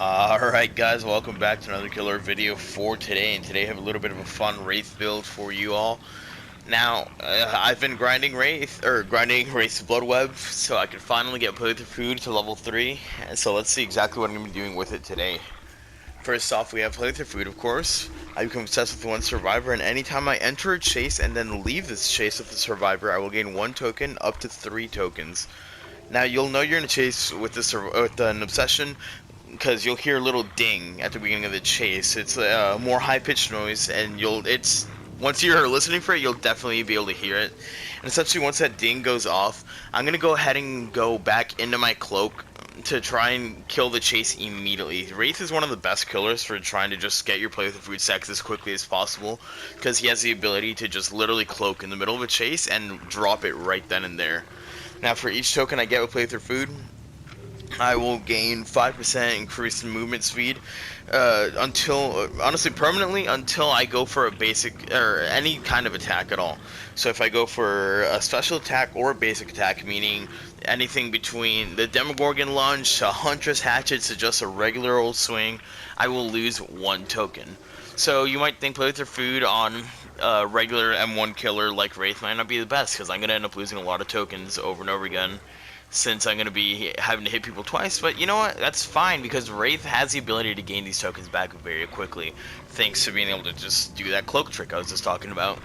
Alright guys, welcome back to another killer video for today, and today I have a little bit of a fun Wraith build for you all. Now, I've been grinding Wraith's Blood Web, so I could finally get Playthrough Food to level 3, and so let's see exactly what I'm going to be doing with it today. First off, we have Playthrough Food, of course. I become obsessed with one survivor, and anytime I enter a chase and then leave this chase with the survivor, I will gain 1 token, up to 3 tokens. Now, you'll know you're in a chase with an obsession because you'll hear a little ding at the beginning of the chase. It's a more high-pitched noise, and once you're listening for it, you'll definitely be able to hear it. And essentially, once that ding goes off, I'm gonna go ahead and go back into my cloak to try and kill the chase immediately. Wraith is one of the best killers for trying to just get your play with the food stacks as quickly as possible, because he has the ability to just literally cloak in the middle of a chase and drop it right then and there. Now, for each token I get with playthrough food, I will gain 5% increase in movement speed honestly, permanently, until I go for a basic or any kind of attack at all. So if I go for a special attack or a basic attack, meaning anything between the Demogorgon lunge to Huntress Hatchet to just a regular old swing, I will lose 1 token. So you might think play with your food on a regular M1 killer like Wraith might not be the best, because I'm going to end up losing a lot of tokens over and over again, since I'm going to be having to hit people twice. But you know what? That's fine, because Wraith has the ability to gain these tokens back very quickly, thanks to being able to just do that cloak trick I was just talking about.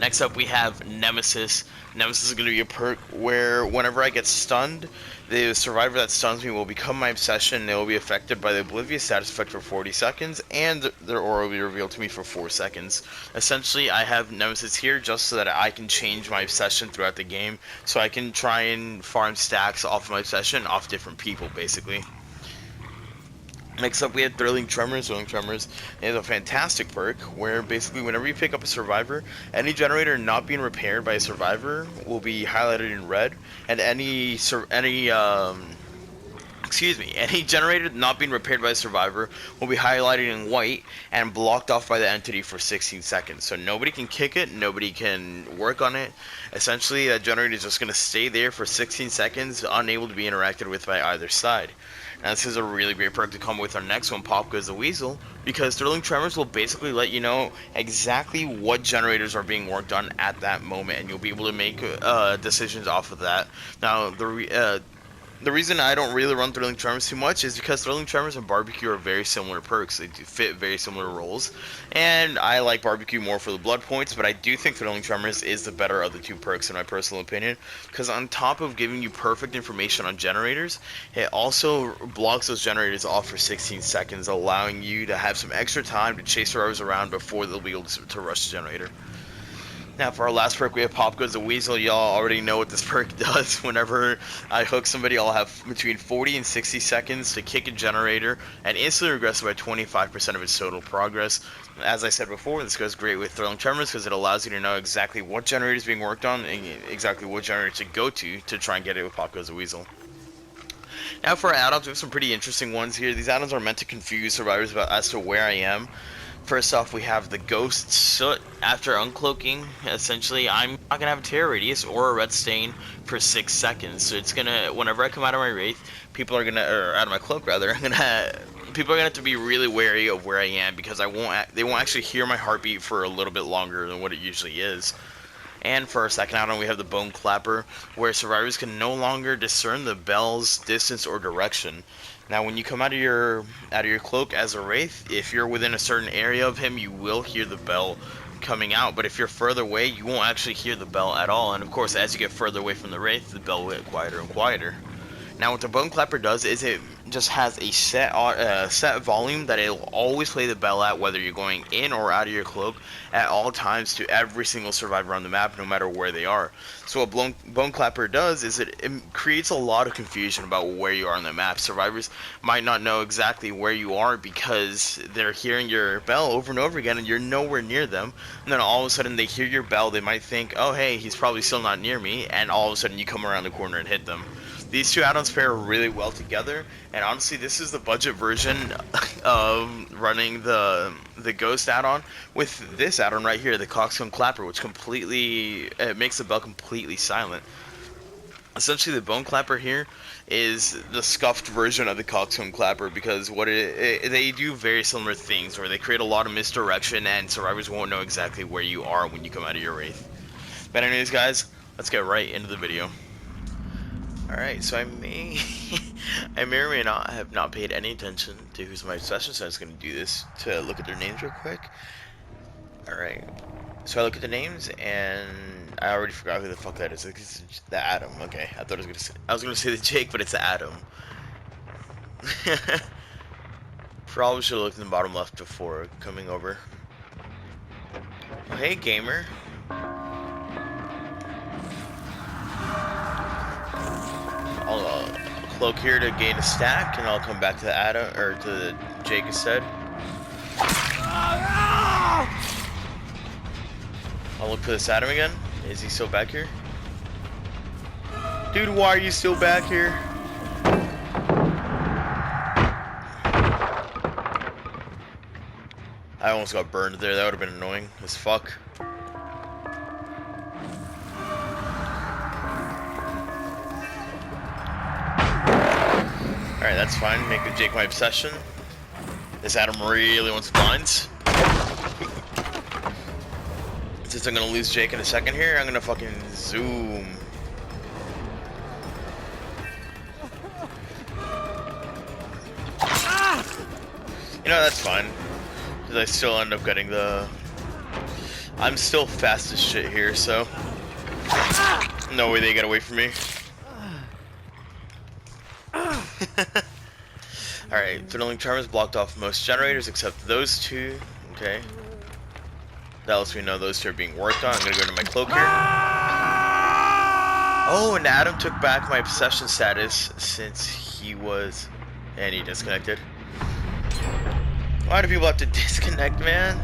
Next up, we have Nemesis. Nemesis is going to be a perk where whenever I get stunned, the survivor that stuns me will become my obsession. They will be affected by the Oblivious status effect for 40 seconds, and their aura will be revealed to me for 4 seconds. Essentially, I have Nemesis here just so that I can change my obsession throughout the game, so I can try and farm stacks off of my obsession off different people, basically. Next up, we had Thrilling Tremors. Thrilling Tremors is a fantastic perk where basically whenever you pick up a survivor, any generator not being repaired by a survivor will be highlighted in red, and any generator not being repaired by a survivor will be highlighted in white and blocked off by the entity for 16 seconds. So nobody can kick it, nobody can work on it. Essentially, that generator is just going to stay there for 16 seconds, unable to be interacted with by either side. Now, this is a really great perk to come with our next one, Pop Goes the Weasel, because Thrilling Tremors will basically let you know exactly what generators are being worked on at that moment, and you'll be able to make decisions off of that. Now, the reason I don't really run Thrilling Tremors too much is because Thrilling Tremors and Barbecue are very similar perks. They do fit very similar roles, and I like Barbecue more for the blood points, but I do think Thrilling Tremors is the better of the 2 perks in my personal opinion, because on top of giving you perfect information on generators, it also blocks those generators off for 16 seconds, allowing you to have some extra time to chase survivors around before they'll be able to rush the generator. Now, for our last perk, we have Pop Goes the Weasel. Y'all already know what this perk does. Whenever I hook somebody, I'll have between 40 and 60 seconds to kick a generator and instantly regress by 25% of its total progress. As I said before, this goes great with Thrilling Tremors because it allows you to know exactly what generator is being worked on and exactly what generator to go to try and get it with Pop Goes the Weasel. Now, for our add-ons, we have some pretty interesting ones here. These add-ons are meant to confuse survivors as to where I am. First off, we have the Ghost Soot. After uncloaking, essentially, I'm not going to have a terror radius or a red stain for 6 seconds. So it's going to, whenever I come out of my Wraith, or out of my cloak rather, people are going to have to be really wary of where I am, because they won't actually hear my heartbeat for a little bit longer than what it usually is. And for our second add-on, we have the Bone Clapper, where survivors can no longer discern the bell's distance or direction. Now, when you come out of your cloak as a Wraith, if you're within a certain area of him, you will hear the bell coming out. But if you're further away, you won't actually hear the bell at all. And of course, as you get further away from the Wraith, the bell will get quieter and quieter. Now, what the Bone Clapper does is it just has a set volume that it'll always play the bell at, whether you're going in or out of your cloak, at all times to every single survivor on the map, no matter where they are. So what Bone Clapper does is it creates a lot of confusion about where you are on the map. Survivors might not know exactly where you are because they're hearing your bell over and over again and you're nowhere near them. And then all of a sudden they hear your bell, they might think, oh hey, he's probably still not near me, and all of a sudden you come around the corner and hit them. These 2 add-ons pair really well together, and honestly, this is the budget version of running the Ghost add-on with this add-on right here, the Coxcomb Clapper, which makes the bell completely silent. Essentially, the bone clapper here is the scuffed version of the coxcomb clapper, because they do very similar things, where they create a lot of misdirection and survivors won't know exactly where you are when you come out of your wraith. But anyways, guys, let's get right into the video. Alright, so I may I may or may not have not paid any attention to who's my obsession, so I'm just going to do this to look at their names real quick. Alright, so I look at the names, and I already forgot who the fuck that is. It's the Adam. Okay, I thought I was gonna say the Jake, but it's the Adam. Probably should have looked in the bottom left before coming over. Oh, hey, gamer. I'll cloak here to gain a stack, and I'll come back to the Adam or to the Jake instead. I'll look for this Adam again. Is he still back here? Dude, why are you still back here? I almost got burned there. That would have been annoying as fuck. Alright, that's fine. Make the Jake my obsession. This Adam really wants blinds. Since I'm gonna lose Jake in a second here, I'm gonna fucking zoom. You know, that's fine. Because I still end up getting the... I'm still fast as shit here, so... No way they get away from me. Alright, Thrilling Charm has blocked off most generators except those two. Okay. That lets me know those two are being worked on. I'm gonna go to my cloak here. Oh, and Adam took back my obsession status since he was... And he disconnected. Why do people have to disconnect, man?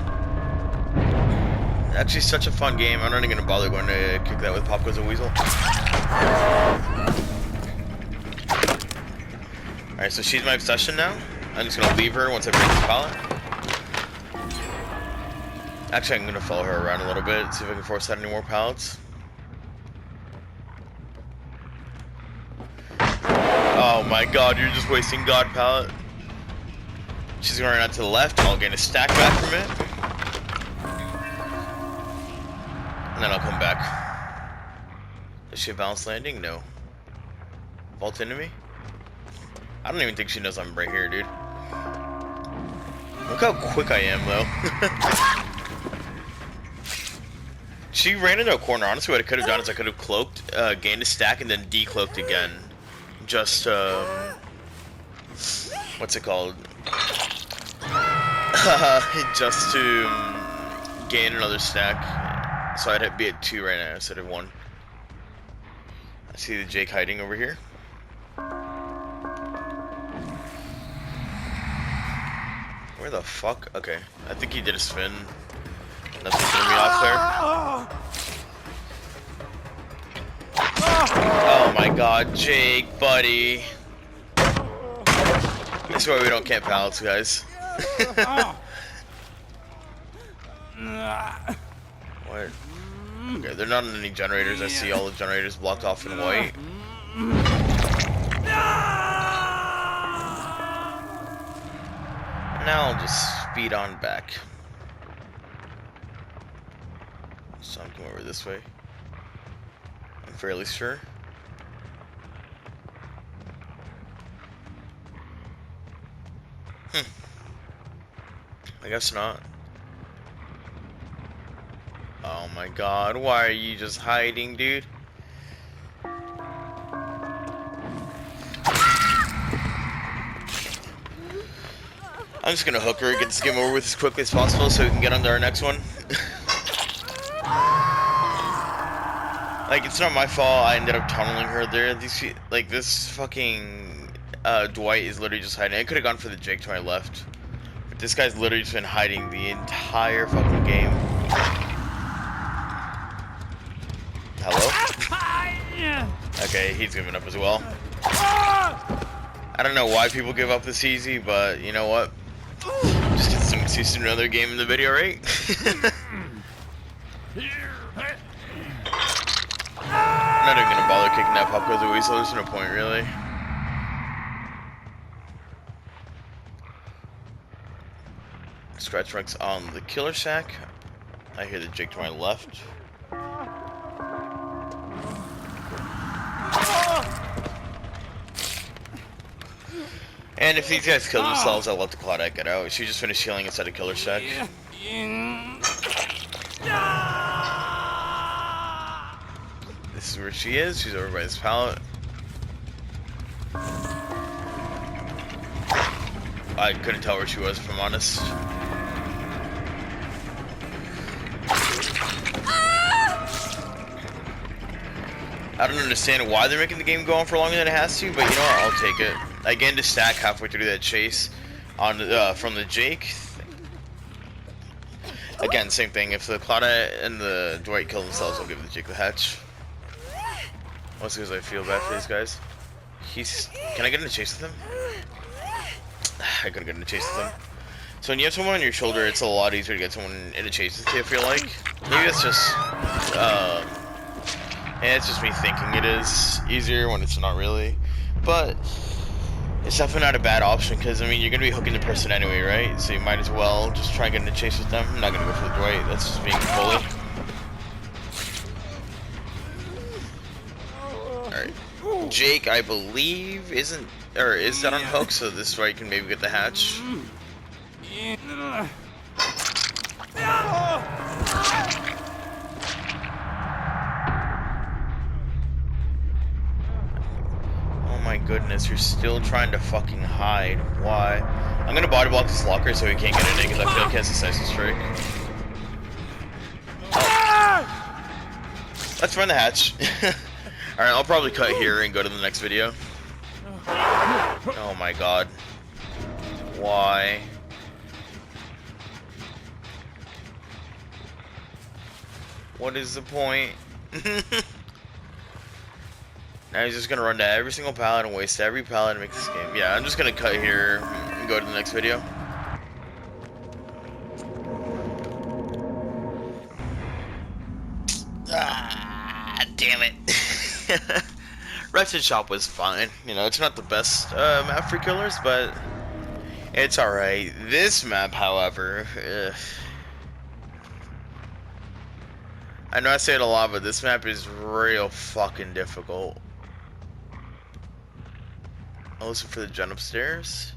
Actually, such a fun game. I'm not even gonna bother going to kick that with Pop Goes a Weasel. Alright, so she's my obsession now. I'm just gonna leave her once I break this pallet. Actually, I'm gonna follow her around a little bit, see if I can force out any more pallets. Oh my god, you're just wasting God pallet. She's going out to the left, I'll gain a stack back from it. And then I'll come back. Does she have balanced landing? No. Vault into me? I don't even think she knows I'm right here, dude. Look how quick I am, though. She ran into a corner. Honestly, what I could have done is I could have cloaked, gained a stack, and then decloaked again. Just, what's it called? Just to gain another stack. So I'd be at 2 right now instead of 1. I see the Jake hiding over here. Where the fuck? Okay, I think he did a spin. That's what threw me off there. Oh my god, Jake, buddy. That's why we don't camp pallets, guys. What? Okay, they're not in any generators. I see all the generators blocked off in white. Now I'll just speed on back. So I'm coming over this way. I'm fairly sure. I guess not. Oh my god, why are you just hiding, dude? I'm just gonna hook her, get this game over with as quickly as possible so we can get on to our next one. Like, it's not my fault I ended up tunneling her there. These, like, this fucking Dwight is literally just hiding. I could have gone for the Jake to my left. But this guy's literally just been hiding the entire fucking game. Hello? Okay, he's giving up as well. I don't know why people give up this easy, but you know what? Just get some excuse to another game in the video, right? not even gonna bother kicking that pop because the weasel. There's no point, really. Scratch marks on the killer shack. I hear the Jake to my left. And if these guys kill themselves, I'll let the Claudette get out. She just finished healing inside the killer shack. This is where she is. She's over by this pallet. I couldn't tell where she was, if I'm honest. I don't understand why they're making the game go on for longer than it has to, but you know what? I'll take it. I gained a stack halfway through that chase on from the Jake. Again, same thing. If the Claudette and the Dwight kill themselves, I'll give the Jake the hatch. Mostly because I feel bad for these guys. Can I get in a chase with him? I couldn't get in a chase with him. So when you have someone on your shoulder, it's a lot easier to get someone in a chase with you, I feel like. Maybe that's just... and it's just me thinking it is easier when it's not really. But it's definitely not a bad option because, I mean, you're going to be hooking the person anyway, right? So you might as well just try and get in a chase with them. I'm not going to go for the Dwight. That's just being a bully. Alright. Jake, I believe, is that on hook, so this is why you can maybe get the hatch. Oh my goodness, you're still trying to fucking hide. Why? I'm gonna body block this locker so he can't get in it because I feel like he has a decisive strike. Oh. Let's run the hatch. Alright, I'll probably cut here and go to the next video. Oh my god. Why? What is the point? Now he's just gonna run to every single pallet and waste every pallet to make this game. Yeah, I'm just gonna cut here and go to the next video. Ah, damn it. Wretched Shop was fine. You know, it's not the best map for killers, but it's alright. This map, however, I know I say it a lot, but this map is real fucking difficult. I'll listen for the gen upstairs.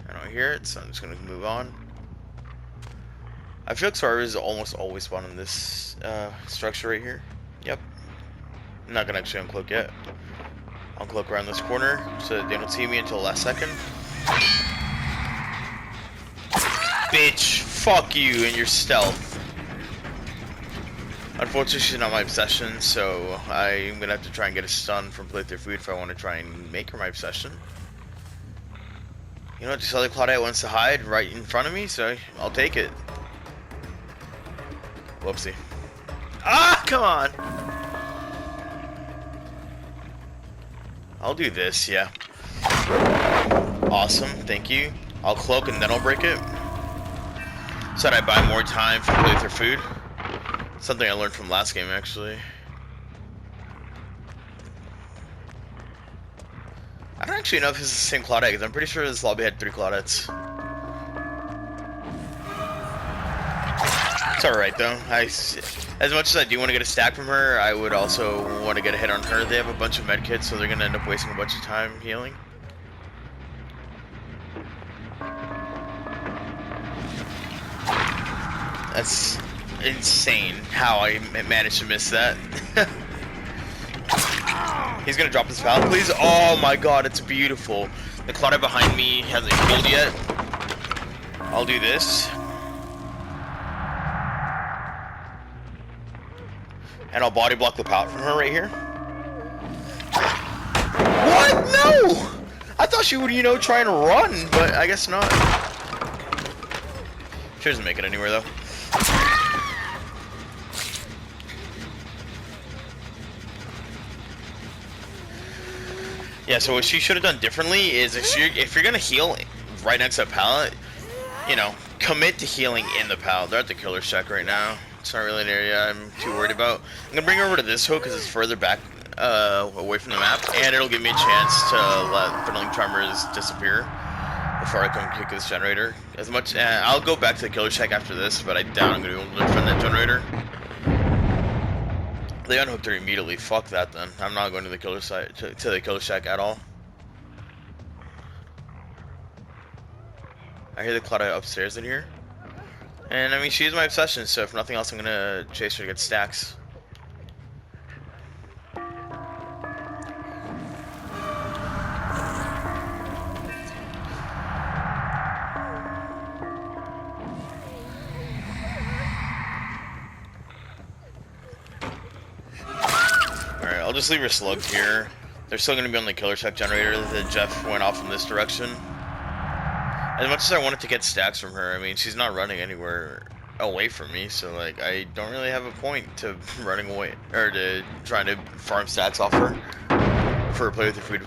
I don't hear it, so I'm just gonna move on. I feel like survivors almost always spawn in this structure right here. Yep. I'm not gonna actually uncloak yet. Uncloak around this corner so that they don't see me until the last second. Bitch, fuck you and your stealth. Unfortunately, she's not my obsession, so I'm gonna have to try and get a stun from playthrough food if I want to try and make her my obsession. You know what? This other Claudette wants to hide right in front of me, so I'll take it. Whoopsie. Ah, come on! I'll do this, yeah. Awesome, thank you. I'll cloak and then I'll break it. So that I buy more time for playthrough food. Something I learned from last game, actually. I don't actually know if this is the same Claudette, because I'm pretty sure this lobby had 3 Claudettes. It's alright, though. As much as I do want to get a stack from her, I would also want to get a hit on her. They have a bunch of medkits, so they're going to end up wasting a bunch of time healing. That's insane how I managed to miss that. He's gonna drop his pallet, please. Oh my god, it's beautiful. The Claudette behind me hasn't killed yet. I'll do this. And I'll body block the pallet from her right here. What? No! I thought she would, you know, try and run, but I guess not. She doesn't make it anywhere though. Yeah, so what she should have done differently is if you're gonna heal right next to a pallet, you know, commit to healing in the pallet. They're at the killer shack right now. It's not really an area I'm too worried about. I'm gonna bring her over to this hook because it's further back away from the map, and it'll give me a chance to let Fiddling Tremors disappear before I come kick this generator. As much, I'll go back to the killer shack after this, but I doubt I'm gonna be able to defend that generator. They unhooked her immediately. Fuck that then. I'm not going to the killer site to the killer shack at all. I hear the Claudia upstairs in here. And I mean, she's my obsession, so if nothing else, I'm gonna chase her to get stacks. Alright, I'll just leave her slugged here. They're still gonna be on the killer shack generator that Jeff went off in this direction. As much as I wanted to get stacks from her, I mean, she's not running anywhere away from me, so like, I don't really have a point to running away, or to trying to farm stacks off her for a play with the food.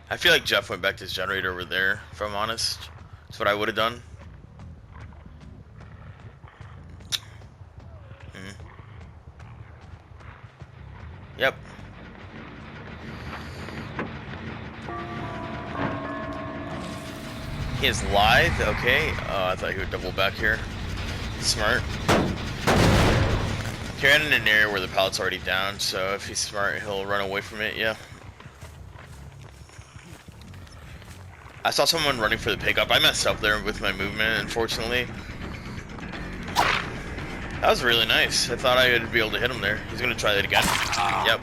I feel like Jeff went back to his generator over there, if I'm honest. That's what I would have done. Yep. He is lithe, okay. Oh, I thought he would double back here. Smart. Carrying in an area where the pallet's already down, so if he's smart, he'll run away from it, yeah. I saw someone running for the pickup. I messed up there with my movement, unfortunately. That was really nice. I thought I would be able to hit him there. He's gonna try that again. Yep.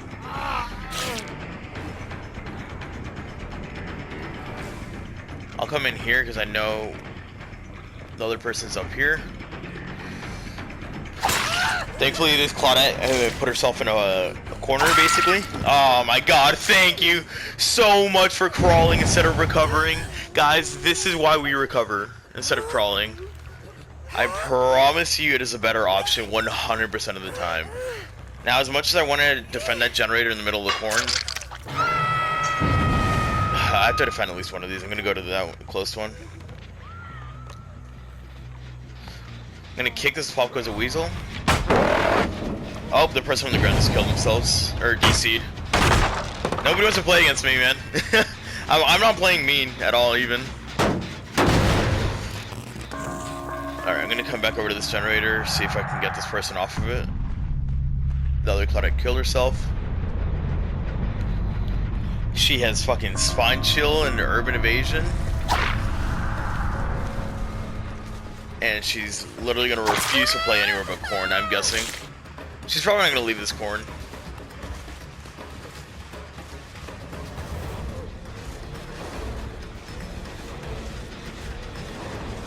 I'll come in here because I know the other person's up here. Thankfully, this Claudette put herself in a corner, basically. Oh my god, thank you so much for crawling instead of recovering. Guys, this is why we recover instead of crawling. I promise you it is a better option 100% of the time. Now, as much as I want to defend that generator in the middle of the corn, I have to defend at least one of these. I'm going to go to that close one. I'm going to kick this pop goes a weasel. Oh, the person on the ground just killed themselves. Or DC'd. Nobody wants to play against me, man. I'm not playing mean at all, even. Alright, I'm going to come back over to this generator, see if I can get this person off of it. The other Claudette killed herself. She has fucking spine chill and urban evasion. And she's literally gonna refuse to play anywhere but corn, I'm guessing. She's probably not gonna leave this corn.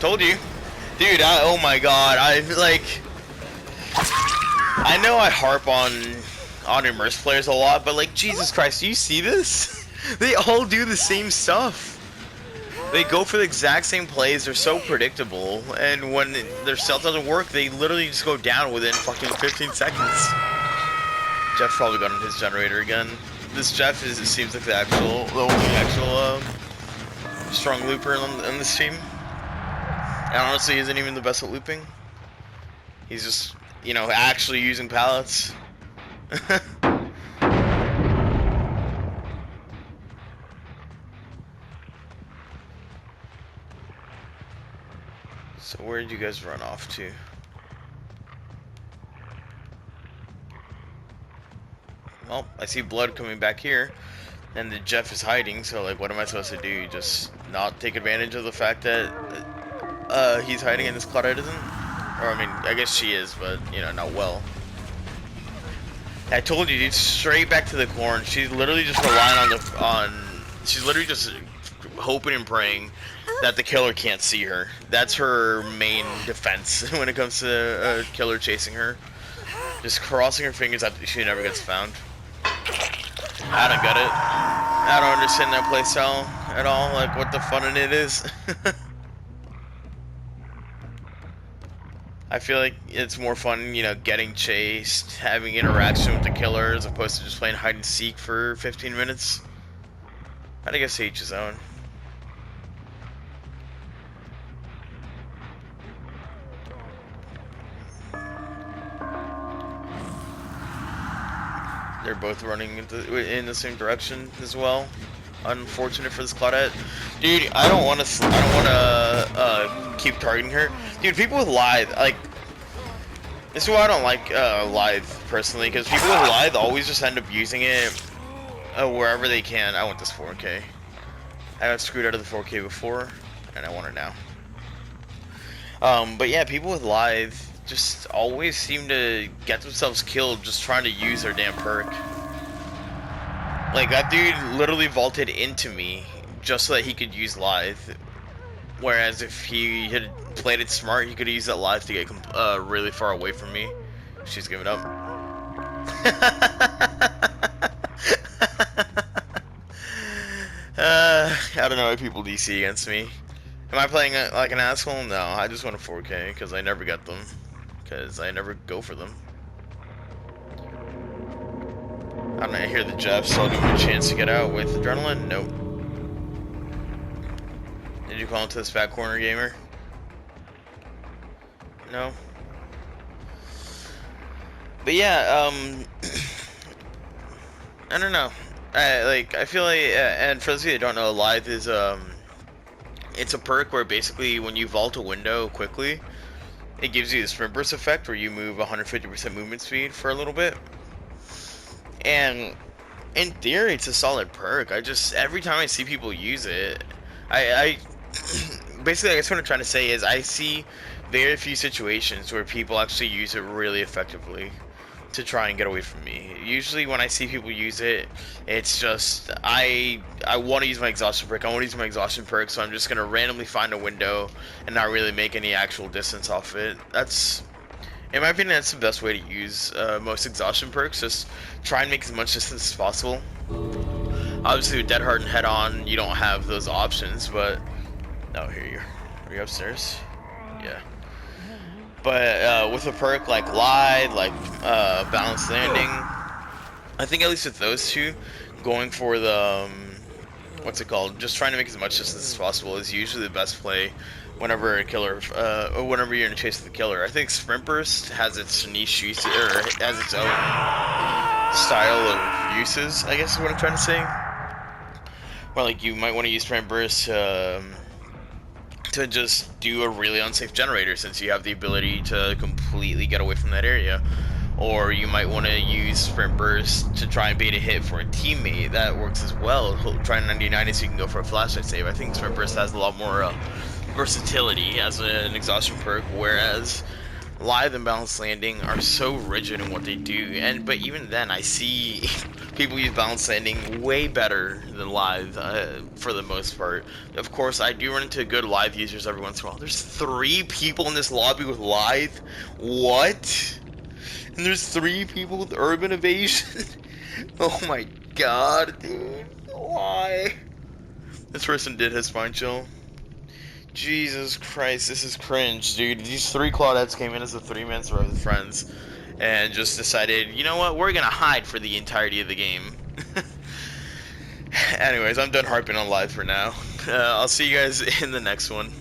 Told you. Dude, oh my god, I know I harp on immersed players a lot, but like, Jesus Christ, do you see this? They all do the same stuff. They go for the exact same plays, they're so predictable, and when their stealth doesn't work, they literally just go down within fucking 15 seconds. Jeff probably got on his generator again. This Jeff seems like the only actual strong looper on this team. And honestly, he isn't even the best at looping. He's just, you know, actually using pallets. So where did you guys run off to? Well, I see blood coming back here, and the Jeff is hiding, so like, what am I supposed to do? Just not take advantage of the fact that he's hiding and this Claudette isn't? Or, I mean, I guess she is, but, you know, not well. I told you, dude, straight back to the corn. She's literally just relying she's literally just hoping and praying that the killer can't see her. That's her main defense when it comes to a killer chasing her. Just crossing her fingers that she never gets found. I don't get it. I don't understand that playstyle at all. Like, what the fun in it is. I feel like it's more fun, you know, getting chased, having interaction with the killer, as opposed to just playing hide and seek for 15 minutes. But I guess each his own. They're both running in the same direction as well. Unfortunate for this Claudette. Dude, I don't want to keep targeting her. Dude, people with Lithe, like, this is why I don't like Lithe personally, because people with Lithe always just end up using it wherever they can. I want this 4K. I got screwed out of the 4K before, and I want it now. But yeah, people with Lithe just always seem to get themselves killed just trying to use their damn perk. Like, that dude literally vaulted into me just so that he could use Lithe. Whereas if he had played it smart, he could use that Lithe to get really far away from me. She's giving up. I don't know why people DC against me. Am I playing like an asshole? No, I just want a 4K because I never get them. Because I never go for them. I don't know, I hear the Jeffs, so I'll give him a chance to get out with adrenaline. Nope. Did you call him to this fat corner gamer? No. But yeah, I don't know. I feel like, and for those of you that don't know, Lithe is it's a perk where basically when you vault a window quickly, it gives you the sprint burst effect where you move 150% movement speed for a little bit. And in theory, it's a solid perk. Every time I see people use it, I basically, I guess what I'm trying to say is I see very few situations where people actually use it really effectively to try and get away from me. Usually when I see people use it, it's just, I want to use my exhaustion perk. I want to use my exhaustion perk, so I'm just going to randomly find a window and not really make any actual distance off it. That's, in my opinion, that's the best way to use most exhaustion perks. Just try and make as much distance as possible. Obviously with Dead Hard and Head On, you don't have those options, but... Oh, here you are. Are you upstairs? Yeah. But with a perk like Glide, like Balanced Landing, I think at least with those two, going for the... what's it called? Just trying to make as much distance as possible is usually the best play whenever a killer, or whenever you're in a chase of the killer. I think Sprint Burst has its niche use, or has its own style of uses, I guess is what I'm trying to say. Where like you might want to use Sprint Burst to just do a really unsafe generator, since you have the ability to completely get away from that area. Or you might want to use Sprint Burst to try and bait a hit for a teammate. That works as well. Try 99 so you can go for a flashlight save. I think Sprint Burst has a lot more versatility as an exhaustion perk, whereas Lithe and Balanced Landing are so rigid in what they do. But even then, I see people use Balanced Landing way better than Lithe for the most part. Of course, I do run into good Lithe users every once in a while. There's 3 people in this lobby with Lithe? What? And there's 3 people with Urban Evasion? Oh my god, dude. Why? This person did his spine chill. Jesus Christ, this is cringe, dude. These 3 Claudettes came in as a 3-man squad with friends and just decided, you know what, we're gonna hide for the entirety of the game. Anyways, I'm done harping on Lithe for now. I'll see you guys in the next one.